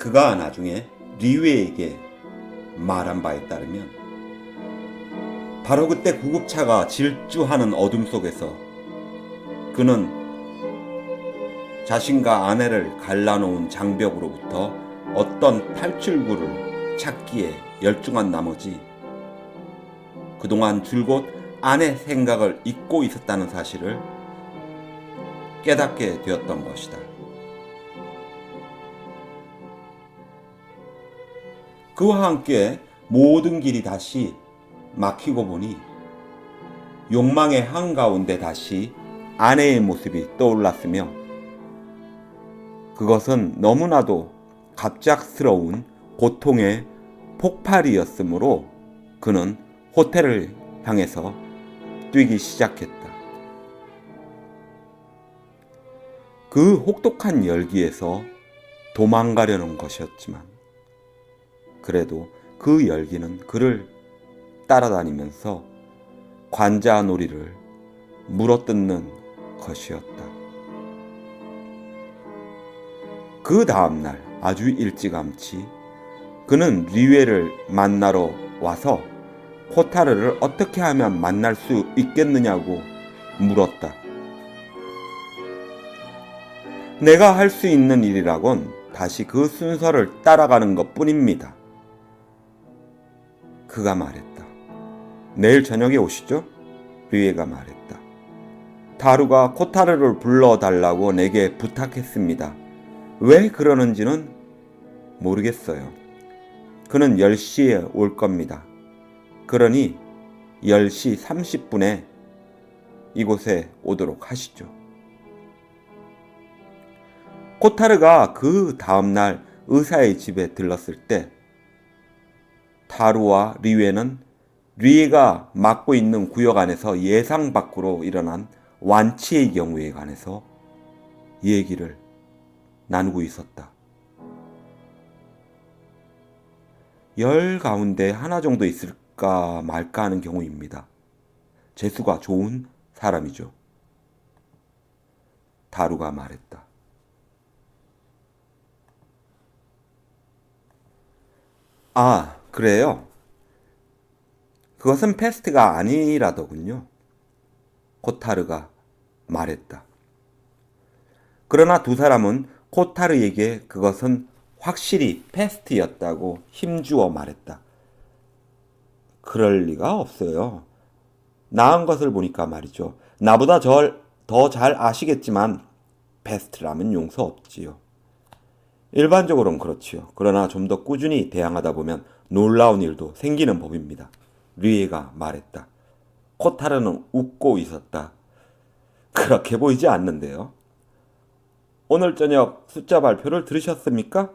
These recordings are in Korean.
그가 나중에 리웨에게 말한 바에 따르면 바로 그때 구급차가 질주하는 어둠 속에서 그는 자신과 아내를 갈라놓은 장벽으로부터 어떤 탈출구를 찾기에 열중한 나머지 그동안 줄곧 아내 생각을 잊고 있었다는 사실을 깨닫게 되었던 것이다. 그와 함께 모든 길이 다시 막히고 보니 욕망의 한가운데 다시 아내의 모습이 떠올랐으며 그것은 너무나도 갑작스러운 고통의 폭발이었으므로 그는 호텔을 향해서 뛰기 시작했다. 그 혹독한 열기에서 도망가려는 것이었지만 그래도 그 열기는 그를 따라다니면서 관자놀이를 물어뜯는 것이었다. 그 다음날 아주 일찌감치 그는 리웨를 만나러 와서 코타르를 어떻게 하면 만날 수 있겠느냐고 물었다. 내가 할 수 있는 일이라곤 다시 그 순서를 따라가는 것 뿐입니다. 그가 말했다. 내일 저녁에 오시죠? 리웨가 말했다. 다루가 코타르를 불러달라고 내게 부탁했습니다. 왜 그러는지는 모르겠어요. 그는 10시에 올 겁니다. 그러니 10시 30분에 이곳에 오도록 하시죠. 코타르가 그 다음날 의사의 집에 들렀을 때 다루와 리웨는 리웨가 맡고 있는 구역 안에서 예상 밖으로 일어난 완치의 경우에 관해서 얘기를 나누고 있었다. 10 가운데 하나 정도 있을까 말까 하는 경우입니다. 재수가 좋은 사람이죠. 다루가 말했다. 아, 그래요? 그것은 패스트가 아니라더군요. 코타르가 말했다. 그러나 두 사람은 코타르에게 그것은 확실히 패스트였다고 힘주어 말했다. 그럴 리가 없어요. 나은 것을 보니까 말이죠. 나보다 더 잘 아시겠지만 패스트라면 용서 없지요. 일반적으로는 그렇지요. 그러나 좀 더 꾸준히 대항하다 보면 놀라운 일도 생기는 법입니다. 리에가 말했다. 코타르는 웃고 있었다. 그렇게 보이지 않는데요. 오늘 저녁 숫자 발표를 들으셨습니까?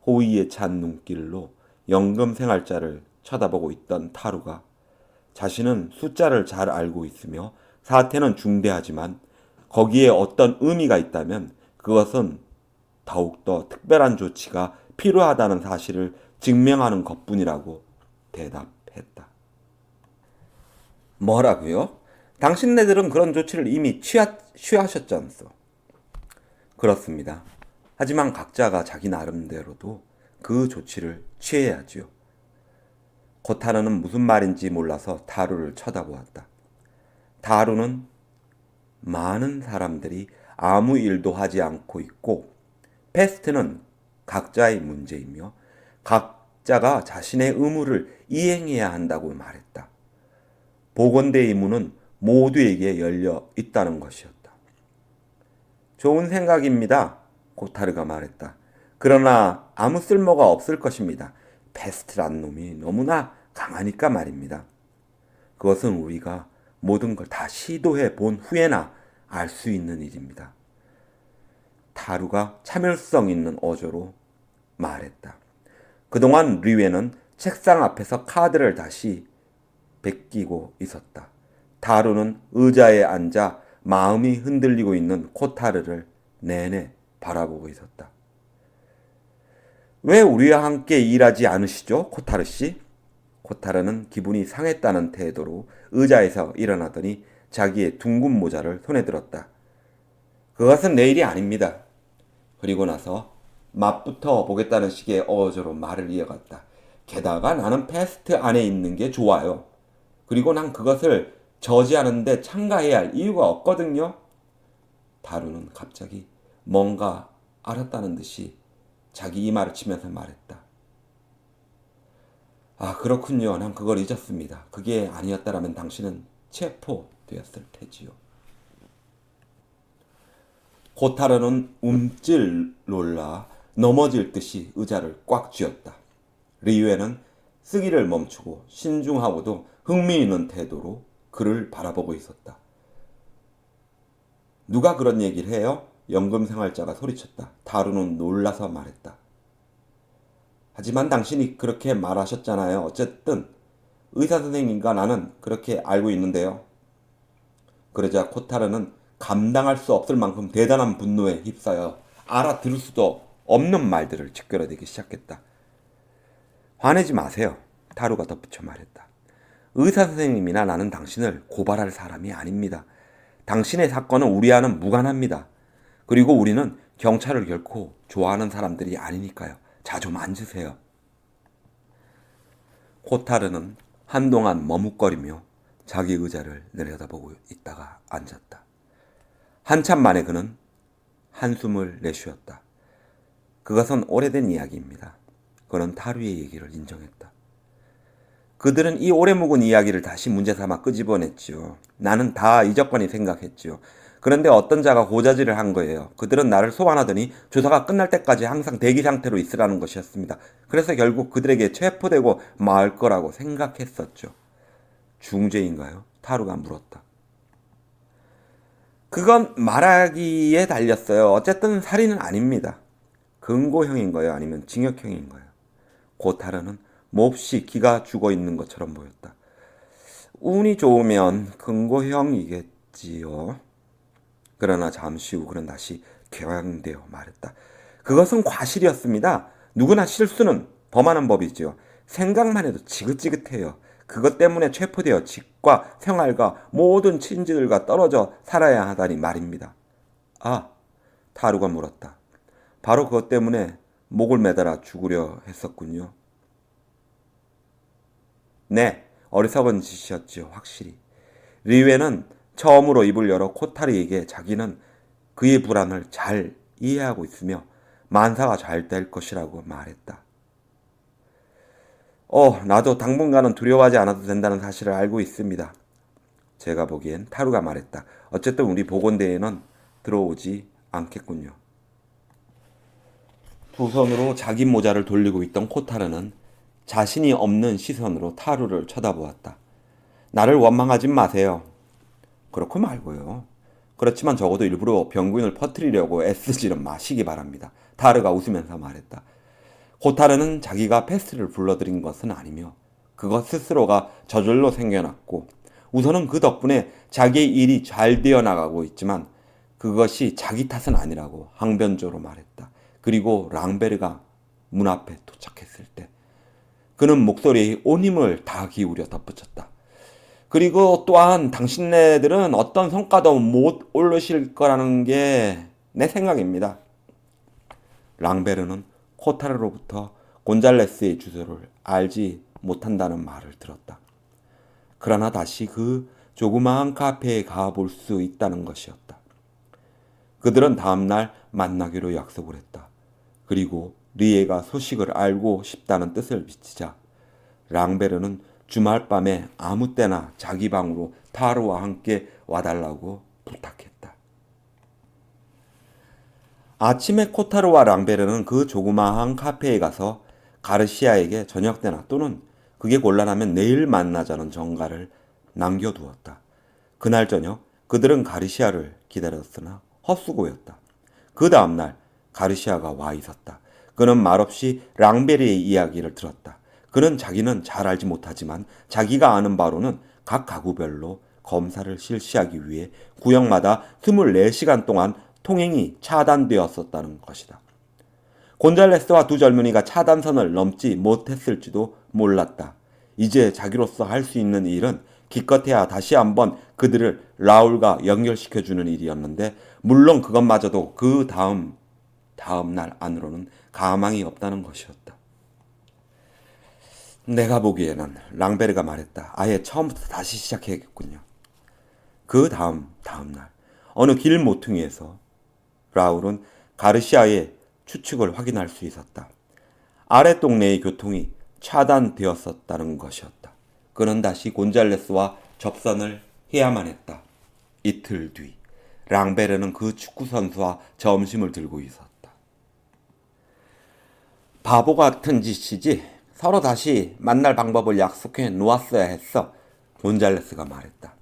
호의에 찬 눈길로 연금 생활자를 쳐다보고 있던 타루가 자신은 숫자를 잘 알고 있으며 사태는 중대하지만 거기에 어떤 의미가 있다면 그것은 더욱더 특별한 조치가 필요하다는 사실을 증명하는 것뿐이라고 대답했다. 뭐라고요? 당신네들은 그런 조치를 이미 취하셨잖소. 그렇습니다. 하지만 각자가 자기 나름대로도 그 조치를 취해야지요. 코타르는 무슨 말인지 몰라서 다루를 쳐다보았다. 다루는 많은 사람들이 아무 일도 하지 않고 있고 패스트는 각자의 문제이며 각자가 자신의 의무를 이행해야 한다고 말했다. 보건대의 문은 모두에게 열려 있다는 것이었다. 좋은 생각입니다. 코타르가 말했다. 그러나 아무 쓸모가 없을 것입니다. 패스트란 놈이 너무나 강하니까 말입니다. 그것은 우리가 모든 걸 다 시도해 본 후에나 알 수 있는 일입니다. 다루가 참을성 있는 어조로 말했다. 그동안 리웨는 책상 앞에서 카드를 다시 베끼고 있었다. 다루는 의자에 앉아 마음이 흔들리고 있는 코타르를 내내 바라보고 있었다. 왜 우리와 함께 일하지 않으시죠, 코타르 씨? 코타르는 기분이 상했다는 태도로 의자에서 일어나더니 자기의 둥근 모자를 손에 들었다. 그것은 내 일이 아닙니다. 그리고 나서 맛부터 보겠다는 식의 어조로 말을 이어갔다. 게다가 나는 패스트 안에 있는 게 좋아요. 그리고 난 그것을 저지하는데 참가해야 할 이유가 없거든요. 다루는 갑자기 뭔가 알았다는 듯이 자기 이마를 치면서 말했다. 아, 그렇군요. 난 그걸 잊었습니다. 그게 아니었다라면 당신은 체포되었을 테지요. 코타르는 움찔 놀라 넘어질 듯이 의자를 꽉 쥐었다. 리유에는 쓰기를 멈추고 신중하고도 흥미있는 태도로 그를 바라보고 있었다. 누가 그런 얘기를 해요? 연금생활자가 소리쳤다. 다루는 놀라서 말했다. 하지만 당신이 그렇게 말하셨잖아요. 어쨌든 의사선생님과 나는 그렇게 알고 있는데요. 그러자 코타르는 감당할 수 없을 만큼 대단한 분노에 휩싸여 알아들을 수도 없는 말들을 짓겨내기 시작했다. 화내지 마세요. 타루가 덧붙여 말했다. 의사선생님이나 나는 당신을 고발할 사람이 아닙니다. 당신의 사건은 우리와는 무관합니다. 그리고 우리는 경찰을 결코 좋아하는 사람들이 아니니까요. 자, 좀 앉으세요. 코타르는 한동안 머뭇거리며 자기 의자를 내려다보고 있다가 앉았다. 한참 만에 그는 한숨을 내쉬었다. 그것은 오래된 이야기입니다. 그는 타루의 얘기를 인정했다. 그들은 이 오래 묵은 이야기를 다시 문제 삼아 끄집어냈지요. 나는 다 잊었거니 생각했지요. 그런데 어떤 자가 고자질을 한 거예요. 그들은 나를 소환하더니 조사가 끝날 때까지 항상 대기 상태로 있으라는 것이었습니다. 그래서 결국 그들에게 체포되고 말 거라고 생각했었죠. 중죄인가요? 타루가 물었다. 그건 말하기에 달렸어요. 어쨌든 살인은 아닙니다. 금고형인 거예요? 아니면 징역형인 거예요? 고타르는 몹시 기가 죽어 있는 것처럼 보였다. 운이 좋으면 금고형이겠지요. 그러나 잠시 후 그는 다시 격앙되어 말했다. 그것은 과실이었습니다. 누구나 실수는 범하는 법이지요. 생각만 해도 지긋지긋해요. 그것 때문에 체포되어 집과 생활과 모든 친지들과 떨어져 살아야 하다니 말입니다. 아, 타루가 물었다. 바로 그것 때문에 목을 매달아 죽으려 했었군요. 네, 어리석은 짓이었지요, 확실히. 리웨는 처음으로 입을 열어 코타리에게 자기는 그의 불안을 잘 이해하고 있으며 만사가 잘 될 것이라고 말했다. 나도 당분간은 두려워하지 않아도 된다는 사실을 알고 있습니다. 제가 보기엔 타루가 말했다. 어쨌든 우리 보건대에는 들어오지 않겠군요. 두 손으로 자기 모자를 돌리고 있던 코타르는 자신이 없는 시선으로 타루를 쳐다보았다. 나를 원망하지 마세요. 그렇고 말고요. 그렇지만 적어도 일부러 병균을 퍼뜨리려고 애쓰지는 마시기 바랍니다. 타르가 웃으면서 말했다. 코타르는 자기가 패스트를 불러들인 것은 아니며 그것 스스로가 저절로 생겨났고 우선은 그 덕분에 자기의 일이 잘 되어 나가고 있지만 그것이 자기 탓은 아니라고 항변조로 말했다. 그리고 랑베르가 문 앞에 도착했을 때 그는 목소리에 온 힘을 다 기울여 덧붙였다. 그리고 또한 당신네들은 어떤 성과도 못 올르실 거라는 게 내 생각입니다. 랑베르는 코타르로부터 곤잘레스의 주소를 알지 못한다는 말을 들었다. 그러나 다시 그 조그마한 카페에 가볼 수 있다는 것이었다. 그들은 다음날 만나기로 약속을 했다. 그리고 리에가 소식을 알고 싶다는 뜻을 비치자 랑베르는 주말 밤에 아무 때나 자기 방으로 타루와 함께 와달라고 부탁했다. 아침에 코타루와 랑베르는 그 조그마한 카페에 가서 가르시아에게 저녁 때나 또는 그게 곤란하면 내일 만나자는 전가를 남겨두었다. 그날 저녁 그들은 가르시아를 기다렸으나 헛수고였다. 그 다음날 가르시아가 와 있었다. 그는 말없이 랑베르의 이야기를 들었다. 그는 자기는 잘 알지 못하지만 자기가 아는 바로는 각 가구별로 검사를 실시하기 위해 구역마다 24시간 동안 통행이 차단되었었다는 것이다. 곤잘레스와 두 젊은이가 차단선을 넘지 못했을지도 몰랐다. 이제 자기로서 할 수 있는 일은 기껏해야 다시 한번 그들을 라울과 연결시켜주는 일이었는데 물론 그것마저도 그 다음 다음 날 안으로는 가망이 없다는 것이었다. 내가 보기에는 랑베르가 말했다. 아예 처음부터 다시 시작해야겠군요. 그 다음 날 어느 길 모퉁이에서 라울은 가르시아의 추측을 확인할 수 있었다. 아래 동네의 교통이 차단되었었다는 것이었다. 그는 다시 곤잘레스와 접선을 해야만 했다. 이틀 뒤 랑베르는 그 축구 선수와 점심을 들고 있었다. 바보 같은 짓이지. 서로 다시 만날 방법을 약속해 놓았어야 했어. 곤잘레스가 말했다.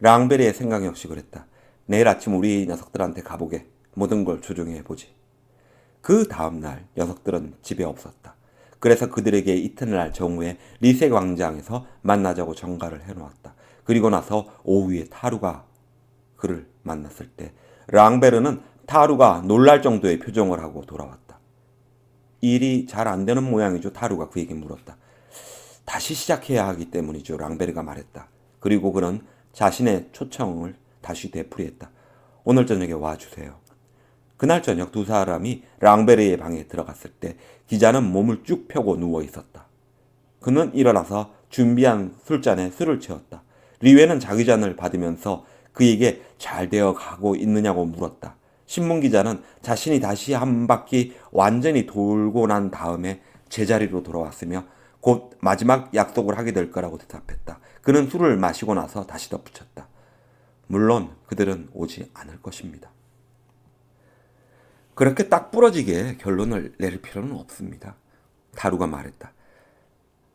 랑베르의 생각 역시 그랬다. 내일 아침 우리 녀석들한테 가보게. 모든 걸 조정해 보지. 그 다음날 녀석들은 집에 없었다. 그래서 그들에게 이튿날 정오에 리세 광장에서 만나자고 전가를 해놓았다. 그리고 나서 오후에 타루가 그를 만났을 때 랑베르는 타루가 놀랄 정도의 표정을 하고 돌아왔다. 일이 잘 안 되는 모양이죠. 타루가 그에게 물었다. 다시 시작해야 하기 때문이죠. 랑베르가 말했다. 그리고 그는 자신의 초청을 다시 되풀이했다. 오늘 저녁에 와주세요. 그날 저녁 두 사람이 랑베르의 방에 들어갔을 때 기자는 몸을 쭉 펴고 누워 있었다. 그는 일어나서 준비한 술잔에 술을 채웠다. 리웨는 자기 잔을 받으면서 그에게 잘 되어 가고 있느냐고 물었다. 신문 기자는 자신이 다시 한 바퀴 완전히 돌고 난 다음에 제자리로 돌아왔으며 곧 마지막 약속을 하게 될 거라고 대답했다. 그는 술을 마시고 나서 다시 덧붙였다. 물론 그들은 오지 않을 것입니다. 그렇게 딱 부러지게 결론을 내릴 필요는 없습니다. 타루가 말했다.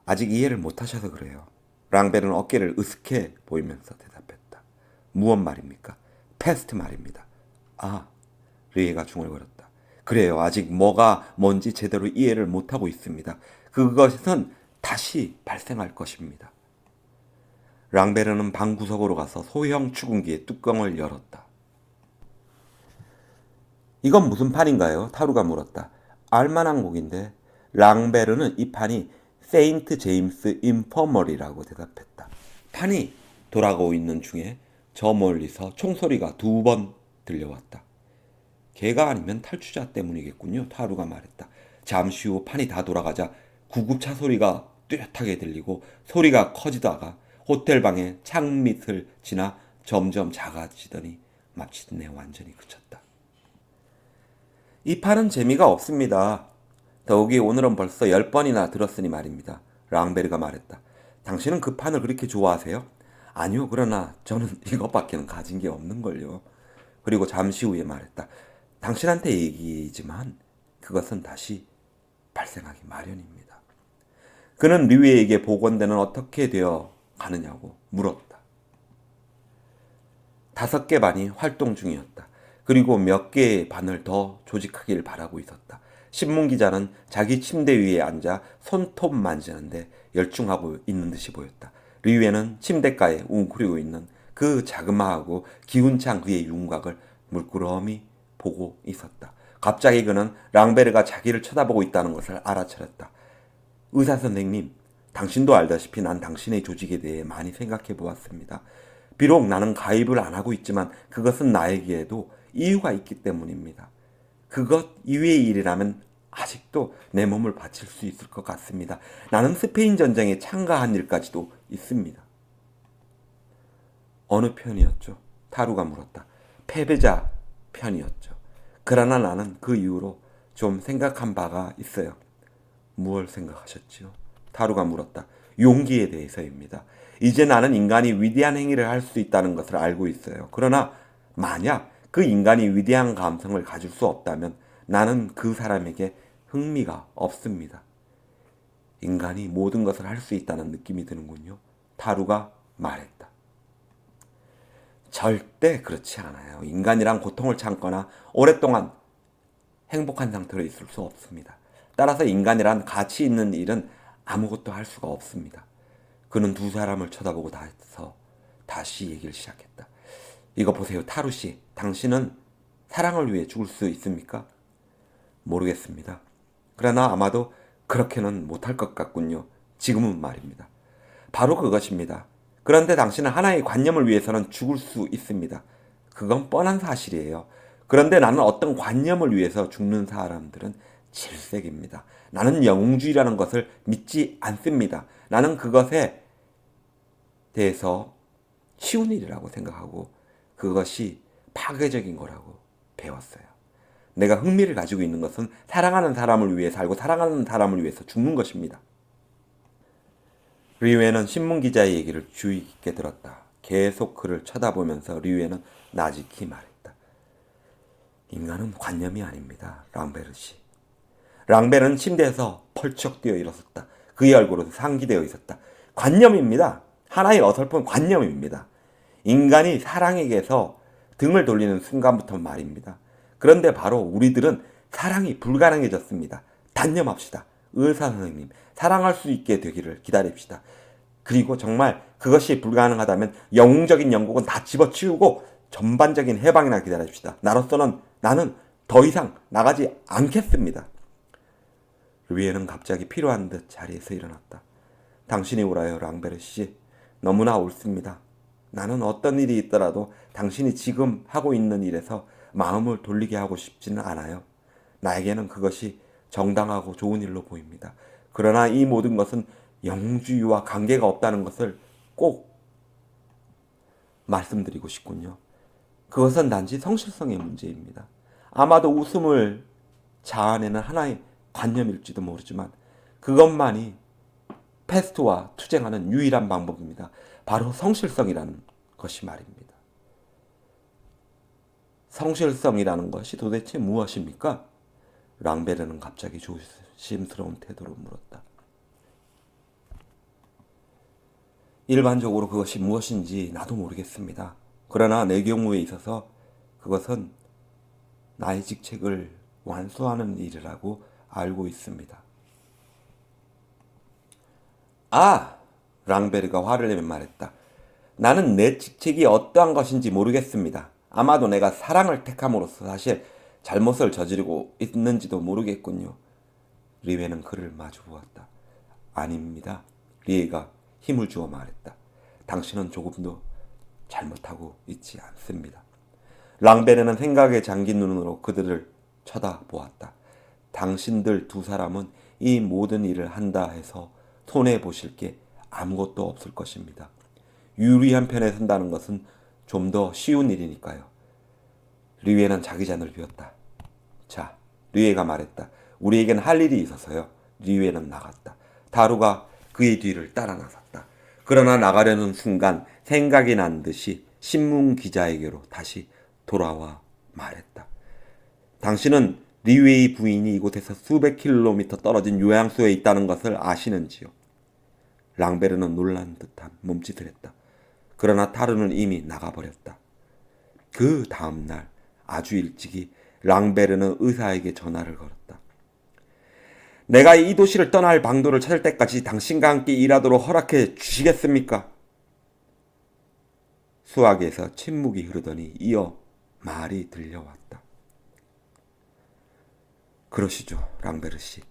아직 이해를 못하셔서 그래요. 랑베르는 어깨를 으쓱해 보이면서 대답했다. 무엇 말입니까? 패스트 말입니다. 아, 르이가 중얼거렸다. 그래요. 아직 뭐가 뭔지 제대로 이해를 못하고 있습니다. 그것은 다시 발생할 것입니다. 랑베르는 방 구석으로 가서 소형 축음기의 뚜껑을 열었다. 이건 무슨 판인가요? 타루가 물었다. 알만한 곡인데 랑베르는 이 판이 세인트 제임스 인퍼머리라고 대답했다. 판이 돌아가고 있는 중에 저 멀리서 총소리가 2번 들려왔다. 걔가 아니면 탈주자 때문이겠군요. 타루가 말했다. 잠시 후 판이 다 돌아가자 구급차 소리가 뚜렷하게 들리고 소리가 커지다가 호텔방의 창밑을 지나 점점 작아지더니 마침내 완전히 그쳤다. 이 판은 재미가 없습니다. 더욱이 오늘은 벌써 10번이나 들었으니 말입니다. 랑베르가 말했다. 당신은 그 판을 그렇게 좋아하세요? 아니요. 그러나 저는 이것밖에는 가진 게 없는걸요. 그리고 잠시 후에 말했다. 당신한테 얘기지만 그것은 다시 발생하기 마련입니다. 그는 류에게 복원대는 어떻게 되어 가느냐고 물었다. 5개 반이 활동 중이었다. 그리고 몇 개의 반을 더 조직하길 바라고 있었다. 신문기자는 자기 침대 위에 앉아 손톱 만지는데 열중하고 있는 듯이 보였다. 류에는 침대가에 웅크리고 있는 그 자그마하고 기운찬 그의 윤곽을 물끄러미 보고 있었다. 갑자기 그는 랑베르가 자기를 쳐다보고 있다는 것을 알아차렸다. 의사 선생님, 당신도 알다시피 난 당신의 조직에 대해 많이 생각해 보았습니다. 비록 나는 가입을 안 하고 있지만 그것은 나에게도 이유가 있기 때문입니다. 그것 이외의 일이라면 아직도 내 몸을 바칠 수 있을 것 같습니다. 나는 스페인 전쟁에 참가한 일까지도 있습니다. 어느 편이었죠? 타루가 물었다. 패배자 편이었죠. 그러나 나는 그 이후로 좀 생각한 바가 있어요. 무엇을 생각하셨지요? 타루가 물었다. 용기에 대해서입니다. 이제 나는 인간이 위대한 행위를 할 수 있다는 것을 알고 있어요. 그러나 만약 그 인간이 위대한 감성을 가질 수 없다면 나는 그 사람에게 흥미가 없습니다. 인간이 모든 것을 할 수 있다는 느낌이 드는군요. 타루가 말했다. 절대 그렇지 않아요. 인간이란 고통을 참거나 오랫동안 행복한 상태로 있을 수 없습니다. 따라서 인간이란 가치 있는 일은 아무것도 할 수가 없습니다. 그는 두 사람을 쳐다보고 다시 얘기를 시작했다. 이거 보세요, 타루 씨. 당신은 사랑을 위해 죽을 수 있습니까? 모르겠습니다. 그러나 아마도 그렇게는 못할 것 같군요. 지금은 말입니다. 바로 그것입니다. 그런데 당신은 하나의 관념을 위해서는 죽을 수 있습니다. 그건 뻔한 사실이에요. 그런데 나는 어떤 관념을 위해서 죽는 사람들은 질색입니다. 나는 영웅주의라는 것을 믿지 않습니다. 나는 그것에 대해서 쉬운 일이라고 생각하고 그것이 파괴적인 거라고 배웠어요. 내가 흥미를 가지고 있는 것은 사랑하는 사람을 위해 살고 사랑하는 사람을 위해서 죽는 것입니다. 류에는 신문기자의 얘기를 주의 깊게 들었다. 계속 그를 쳐다보면서 류에는 나직히 말했다. 인간은 관념이 아닙니다. 랑베르시. 랑베르는 침대에서 펄쩍 뛰어 일어섰다. 그의 얼굴은 상기되어 있었다. 관념입니다. 하나의 어설픈 관념입니다. 인간이 사랑에게서 등을 돌리는 순간부터 말입니다. 그런데 바로 우리들은 사랑이 불가능해졌습니다. 단념합시다. 의사 선생님, 사랑할 수 있게 되기를 기다립시다. 그리고 정말 그것이 불가능하다면 영웅적인 영국은 다 집어치우고 전반적인 해방이나 기다립시다. 나로서는 나는 더 이상 나가지 않겠습니다. 류에는 갑자기 필요한 듯 자리에서 일어났다. 당신이 오라요, 랑베르 씨. 너무나 옳습니다. 나는 어떤 일이 있더라도 당신이 지금 하고 있는 일에서 마음을 돌리게 하고 싶지는 않아요. 나에게는 그것이 정당하고 좋은 일로 보입니다. 그러나 이 모든 것은 영웅주의와 관계가 없다는 것을 꼭 말씀드리고 싶군요. 그것은 단지 성실성의 문제입니다. 아마도 웃음을 자아내는 하나의 관념일지도 모르지만 그것만이 패스트와 투쟁하는 유일한 방법입니다. 바로 성실성이라는 것이 말입니다. 성실성이라는 것이 도대체 무엇입니까? 랑베르는 갑자기 조심스러운 태도로 물었다. 일반적으로 그것이 무엇인지 나도 모르겠습니다. 그러나 내 경우에 있어서 그것은 나의 직책을 완수하는 일이라고 알고 있습니다. 아! 랑베르가 화를 내며 말했다. 나는 내 직책이 어떠한 것인지 모르겠습니다. 아마도 내가 사랑을 택함으로써 사실 잘못을 저지르고 있는지도 모르겠군요. 리웨는 그를 마주 보았다. 아닙니다. 리에가 힘을 주어 말했다. 당신은 조금도 잘못하고 있지 않습니다. 랑베르는 생각에 잠긴 눈으로 그들을 쳐다보았다. 당신들 두 사람은 이 모든 일을 한다 해서 손해보실 게 아무것도 없을 것입니다. 유리한 편에 선다는 것은 좀 더 쉬운 일이니까요. 류에는 자기 잔을 비웠다. 자, 류에가 말했다. 우리에겐 할 일이 있어서요. 류에는 나갔다. 다루가 그의 뒤를 따라 나섰다. 그러나 나가려는 순간 생각이 난 듯이 신문 기자에게로 다시 돌아와 말했다. 당신은 리웨이 부인이 이곳에서 수백 킬로미터 떨어진 요양소에 있다는 것을 아시는지요? 랑베르는 놀란 듯한 몸짓을 했다. 그러나 타르는 이미 나가버렸다. 그 다음날 아주 일찍이 랑베르는 의사에게 전화를 걸었다. 내가 이 도시를 떠날 방도를 찾을 때까지 당신과 함께 일하도록 허락해 주시겠습니까? 수화기에서 침묵이 흐르더니 이어 말이 들려왔다. 그러시죠, 랑베르 씨.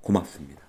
고맙습니다.